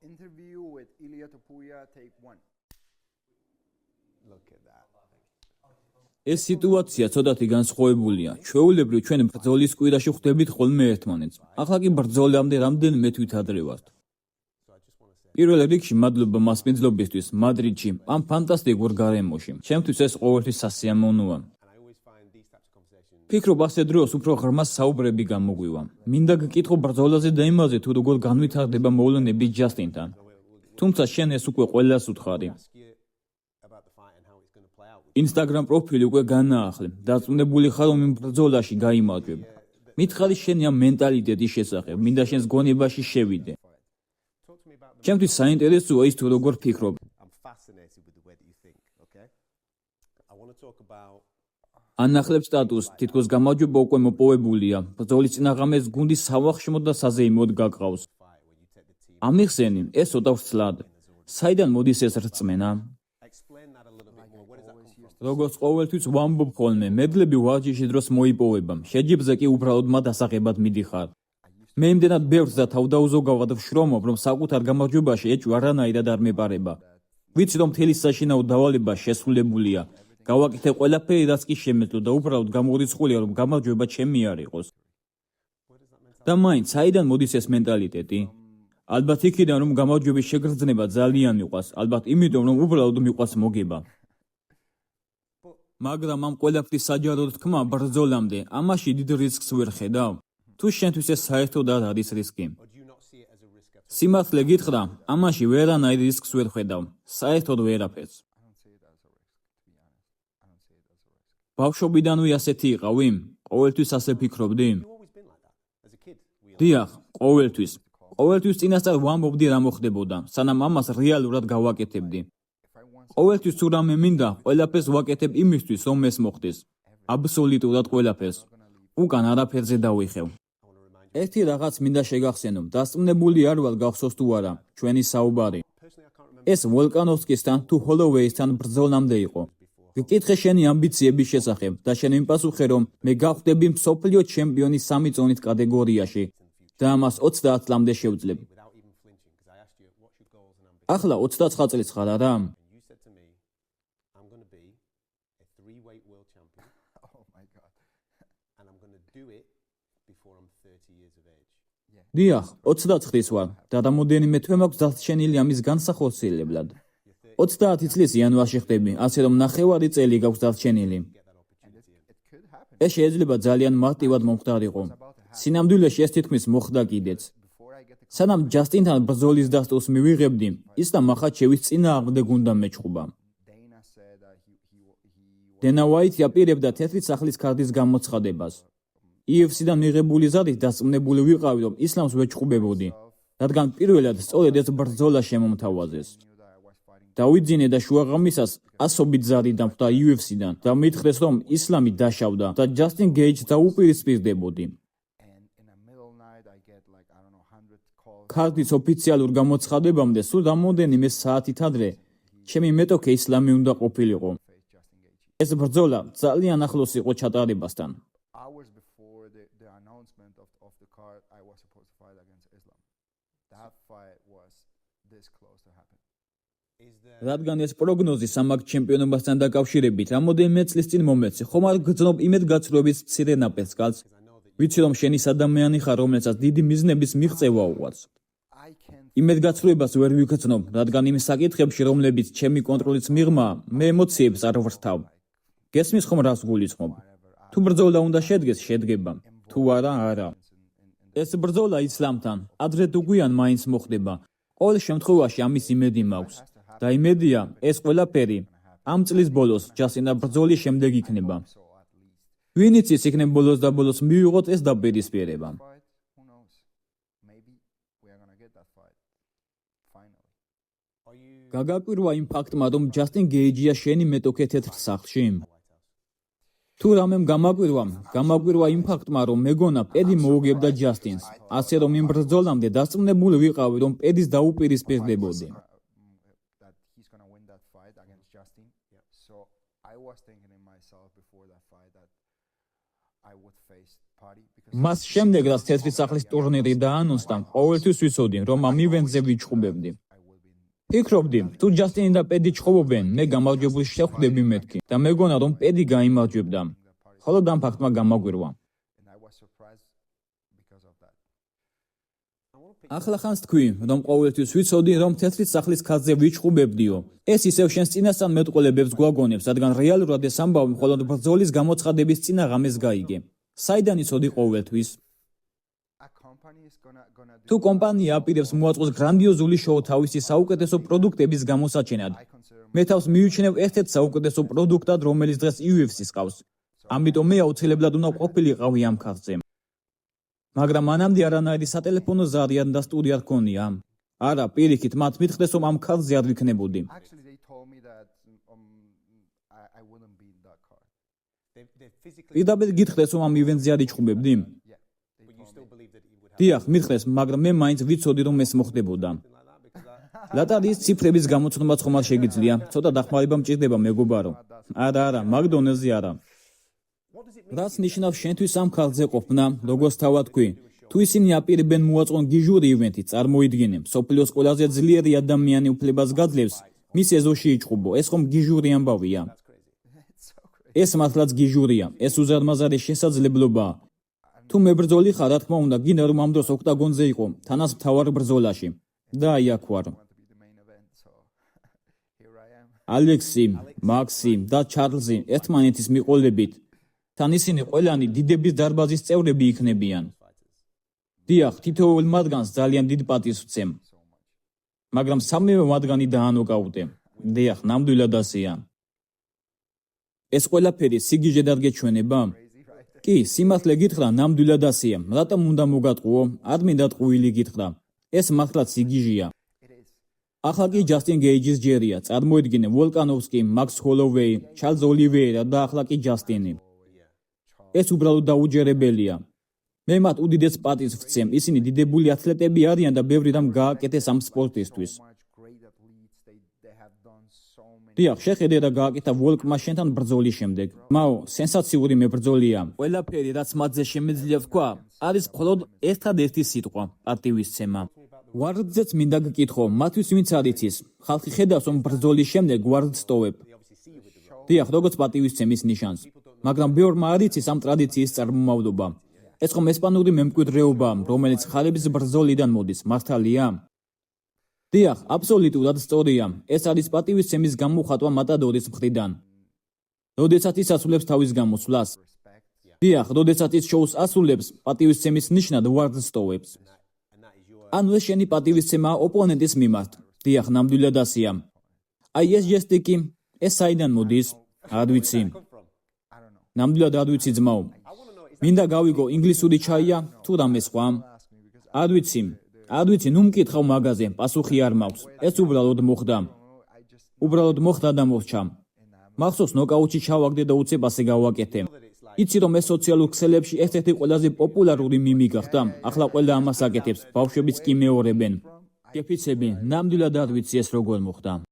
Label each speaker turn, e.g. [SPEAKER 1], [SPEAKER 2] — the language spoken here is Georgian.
[SPEAKER 1] Interview with Ilia Topuria, take 1.
[SPEAKER 2] Look at that.
[SPEAKER 3] ეს სიტუაცია ცოტათი განსხვავებულია. ჩვეულებრივ ჩვენ ბრძოლის კვირაში ხვდებით ხოლმე ერთმანეთს. ახლა კი ბრძოლამდე რამდენიმე თვით ადრე ვართ. პირველ რიგში მადლობა მასპინძლობისთვის მადრიდში, ამ ფანტასტიკურ გარემოში. ჩემთვის ეს ყოველთვის სასიამოვნოა. ფიქრობ ასე დროს უფრო ღრმა საუბრები გამოგვივა. მინდა გკითხო ბრძოლაზე და იმაზე თუ როგორ განვითარდება მოვლენები ჯასტინთან. თუმცა შენ ეს უკვე ყველას უთხარი. Instagram პროფილი უკვე განაახლე. დარწმუნებული ხარ რომ იმ ბრძოლაში გაიმარჯვებ. მითხარი შენი ამ მენტალიტეტის შესახებ. მინდა შენს გონებაში შევიდე. ჩემთვის საინტერესოა ის თუ როგორ ფიქრობ. ანახლებ სტატუსს, თითქოს გამარჯვება უკვე მოპოვებულია. ბრძოლის წინაღამეს გუნდის სავახშმოდ და საზეიმოდ გაგყავს. ამიხსენი, ეს ცოტა ვრცლად. საიდან მოდის ეს რწმენა? როგორც ყოველთვის ვამბობ ხოლმე, მედლები ვარჯიშის დროს მოიპოვება. შეჯიბზე კი უბრალოდ მათ ასაღებად მიდიხარ. მე იმდენად ბევრს და თავდაუზოგავად ვშრომობ, რომ საკუთარ გამარჯვებაში ეჭვ არანაირად არ მეპარება. ვიცი რომ მთელი საშინაო დავალება შესრულებულია. გავაკეთე ყველაფერი, რაც კი შემეძლო და უბრალოდ გამორიცხულია, რომ გამარჯვება ჩემი არ იყოს. და მაინც საიდან მოდის ეს მენტალიტეტი? ალბათ იქიდან, რომ გამარჯვების შეგრძნება ძალიან მიყვარს, ალბათ იმიტომ, რომ უბრალოდ მიყვარს მოგება. მაგრამ ამ ყველაფრის საჯაროდ თქმა ბრძოლამდე, ამაში დიდ რისკს ვერ ხედავ. თუ შენთვის ეს საერთოდ არ არის რისკი. სიმართლე გითხრა, ამაში ვერანაირ რისკს ვერ ხედავ. საერთოდ ვერაფერს. ბავშვობიდანვე ასეთი იყავი? ყოველთვის ასე ფიქრობდი? დიახ, ყოველთვის. ყოველთვის წინასწარ ვამბობდი რა მოხდებოდა, სანამ ამას რეალურად გავაკეთებდი. ყოველთვის თუ რამე მინდა, ყველაფერს ვაკეთებ იმისთვის, რომ ეს მოხდეს. აბსოლუტურად ყველაფერს. უკან არაფერზე დავიხევ. ერთი რაღაც მინდა შეგახსენო, დასწმუნებული არ ვარ გახსოვს თუ არა, ჩვენი საუბარი. ეს ვოლკანოვსკისთან თუ ჰოლოვეისთან ბრძოლამდე იყო. გკითხე შენი ამბიციების შესახებ და შენ იმპასუხე, რომ მე გავხდები მსოფლიო ჩემპიონი 3 წონით კატეგორიაში და ამას 30 წლამდე შევძლებ. ახლა 29 წლის ხარ არა? დიახ, 29 ვარ და რამოდენიმე თვე მაქვს დარჩენილი ამის განსახორციელებლად. 30 წლის იანვარში ხდები, ასე რომ ნახევარი წელი გაქვს დარჩენილი. ეს შეიძლება ძალიან მარტივად მომხდარიყო. სინამდვილეში ეს თითქმის მოხდა კიდეც. სანამ ჯასტინთან ბრძოლის დასტურს მივიღებდი, ის და მახაჩევის წინააღმდეგ უნდა მეჩხუბა. დენა ვაიტი აპირებდა თეთრი სახლის ქარდის გამოცხადებას. UFC-დან მიღებული ზადით დასწმუნებული ვიყავი, რომ ისლამს ვეჩხუბებოდი, რადგან პირველად სწორედ ეს ბრძოლა შემომთავაზეს. დავიძინე და შუაღამისას ასობით ზარი დამხვდა UFC-დან და მითხრეს, რომ ისლამი დაშავდა და ჯასტინ გეიჯს დაუპირისპირდებოდი. ქარდის ოფიციალურ გამოცხადებამდე სულ რამოდენიმე საათით ადრე ჩემი მეტოქე ისლამი უნდა ყოფილიყო. ეს ბრძოლა ძალიან ახლოს იყო ჩატარებასთან. რადგან ეს პროგნოზი სამაგ ჩემპიონობასთან დაკავშირებით რამოდენიმე წლის წინ მომეცი, ხომ არ გრძნობ იმედგაცრუების მცირე ნაპერწკალს? ვიცი რომ შენი ადამიანი ხარ, რომელსაც დიდი მიზნების მიღწევა უყვარს. იმედგაცრუებას ვერ ვიგრძნობ, რადგან იმ საკითხებში, რომლებიც ჩემი კონტროლის მიღმა, მე ემოციებს არ ვრთავ. გესმის ხომ რას გულისხმობ? თუ ბრძოლა უნდა შედგეს, შედგება. თუ არა, არა. ეს ბრძოლა ისლამთან, ადრე თუ გვიან მაინც მოხდება. ყოველ შემთხვევაში ამის იმედი მაქვს. და იმედია, ეს ყველაფერი ამ წლის ბოლოს ჯასტინა ბრძოლის შემდეგ იქნება. ვინიც ის იქნება ბოლოს და ბოლოს მივიღოთ ეს დაპირისპირება. გაგაკვირვა იმ ფაქტმა, რომ ჯასტინ გეიჯია შენი მეტოქე თეთრ სახლში? თუ რამემ გამაკვირვა იმ ფაქტმა, რომ მეგონა პედი მოუგებდა ჯასტინს, ასე რომ იმ ბრძოლამდე დასწმუნებული ვიყავი, რომ პედის დაუპირისპირდებოდი.
[SPEAKER 1] I would face Paddy because
[SPEAKER 3] მას შემდეგ, რაც თეთრი სახლის ტურნირი დაანონსდა, ყოველთვის ვიცოდი, რომ ამ ივენტზე ვიჩხუბებდი.
[SPEAKER 1] I will be in
[SPEAKER 3] ფიქრობდი, თუ ჯასტინი და პედი ჩხუბობენ, მე გამარჯვებული შეხვდები მეთქი და მეგონა რომ პედი გაიმარჯვებდა. ხოლო ამ ფაქტმა გამაგვირვა.
[SPEAKER 1] and I was surprised because of that.
[SPEAKER 3] ახლა ხანს თქვი, რომ ყოველთვის ვიცოდი, რომ თეთრი სახლის ხაზზე ვიჩხუბებდიო. ეს ისევ შენს წინასწარ მეტყოლებებს გვაგონებს, რადგან რეალურად ეს ამბავი მხოლოდ ბრძოლის გამოცხადების წინა ღამეს გაიგე. საიდან იცოდი ყოველთვის?
[SPEAKER 1] A company is gonna do
[SPEAKER 3] თუ კომპანია აპირებს მოაწყოს გრანდიოზული შოუ თავისი საუკეთესო პროდუქტების გამოსაჩენად,
[SPEAKER 1] I consider
[SPEAKER 3] მე თავს მივიჩნევ ერთ-ერთ საუკეთესო პროდუქტად, რომელიც დღეს UFC-ს ყავს. ამიტომ მე აუცილებლად უნდა ყოფილიყავი ამ ხაზზე. მაგრამ მანამდე არანაირი სატელეფონო ზარიან და სტუდია რქონია. არა, პირიქით, მათ მითხრეს, რომ ამ ხაზზე არ ვიქნებოდი.
[SPEAKER 1] actually they told me that I wouldn't be in that car.
[SPEAKER 3] პირდაპირ გითხრეს, რომ ამ ივენტზე არ იჩხუბებდი?
[SPEAKER 1] Yeah. They told me.
[SPEAKER 3] დიახ, მითხრეს, მაგრამ მე მაინც ვიცოდი, რომ ეს მოხდებოდა. ლატარიის ციფრების გამოცნობა ხომ არ შეგიძლია? ცოტა დახმარება მჭირდება, მეგობარო. არა, მაგდონელზე არა. რაც ნიშნავს შენთვის ამ ხაზზე ყოფნა, როგორც თავად თქვი. თუ ისინი აპირებენ მოაწყონ გიჟური ივენტი, წარმოიდგინე, სოფლიოს ყველაზე ძლიერი ადამიანი უფლებას გაძლევს, მის ეზოში იჩხუბო. ეს ხომ გიჟური ამბავია?
[SPEAKER 1] It's so crazy.
[SPEAKER 3] ეს მართლაც გიჟურია. ეს უზარმაზარი შესაძლებლობაა. თუ მებრძოლი ხარ, რა თქმა უნდა, გინდა რომ ამ დროს ოქტაგონზე იყო, თანაც მთავარ ბრძოლაში. და აი აქ ვარ.
[SPEAKER 1] Want to be the main event, so here I am.
[SPEAKER 3] ალექსი, მაქსი და ჩარლზი ერთმანეთის მიყოლებით. თან ისინი ყველანი დიდების დარბაზის წევრები იქნებიან. დიახ, თითოეულ მათგანს ძალიან დიდ პატივს ვცემ. მაგრამ სამივე მათგანი დაანოკაუტე. დიახ, ნამდვილად ასეა. ეს ყველაფერი სიგიჟედ არ გეჩვენება? კი, სიმართლე გითხრა, ნამდვილად ასეა. რატომ უნდა მოგატყუო? არ მინდა ტყუილი გითხრა. ეს მართლაც სიგიჟეა.
[SPEAKER 1] It is.
[SPEAKER 3] ახლა კი ჯასტინ გეიჯის ჯერია. წარმოიდგინე ვოლკანოვსკი, მაქს ჰოლოვეი, ჩარლზ ოლივეირა და ახლა კი ჯასტინი. ეს უბრალოდ დაუჯერებელია. მე მათ უდიდეს პატივს ვცემ. ისინი დიდებული ათლეტები არიან და ბევრი რამ გააკეთეს ამ სპორტისთვის.
[SPEAKER 1] So much great athletes. They have done so many.
[SPEAKER 3] დიახ, შეხედე რა გააკეთა ვოლკმა შენთან ბრძოლის შემდეგ. მაო, სენსაციური მებრძოლია. ყველაფერი, რაც მათზე შემეძლია ვთქვა, არის მხოლოდ ერთადერთი სიტყვა, პატივისცემა. ვარდზეც მინდა გკითხო, მათთვის ვინც არ იცის, ხალხი ხედავს, რომ ბრძოლის შემდეგ ვარდს ტოვებ. დიახ, როგორც პატივისცემ ის ნიშანს. მაგრამ ბევრმა არ იცის ამ ტრადიციის წარმომავლობა. ეს ხომ ესპანური მემკვიდრეობაა, რომელიც ხალების ბრძოლიდან მოდის, მართალია? დიახ, აბსოლუტურად სწორია. ეს არის პატივისცემის გამოხატვა მატადორის მხრიდან. როდესაც ის ასრულებს თავის გამოსვლას. დიახ, როდესაც ის შოუს ასრულებს, პატივისცემის ნიშნად ვარდს ტოვებს. ანუ ეს შენი პატივისცემაა ოპონენტის მიმართ. დიახ, ნამდვილად ასეა. აი ეს ჟესტი კი, ეს საიდან მოდის? არ ვიცი.
[SPEAKER 1] I don't know.
[SPEAKER 3] ნამდვილად არ ვიცი ძმაო. მინდა გავიგო ინგლისური ჩაია თუ რამე სხვა?
[SPEAKER 1] Ask me because
[SPEAKER 3] არ ვიცი. არ ვიცი, ნუ მკითხავ მაგაზე, პასუხი არ მაქვს. ეს უბრალოდ მოხდა.
[SPEAKER 1] I just
[SPEAKER 3] უბრალოდ მოხდა და მოხდა. მახსოვს ნოკაუტში ჩავაგდე და უცებ ასე გავაკეთე. იცი რომ ეს სოციალურ ქსელებში ერთ-ერთი ყველაზე პოპულარული მიმი გახდა. ახლა ყველა ამას აკეთებს, ბავშვებიც კი მეორებენ. კეფიცები, ნამდვილად არ ვიცი ეს როგორ მოხდა.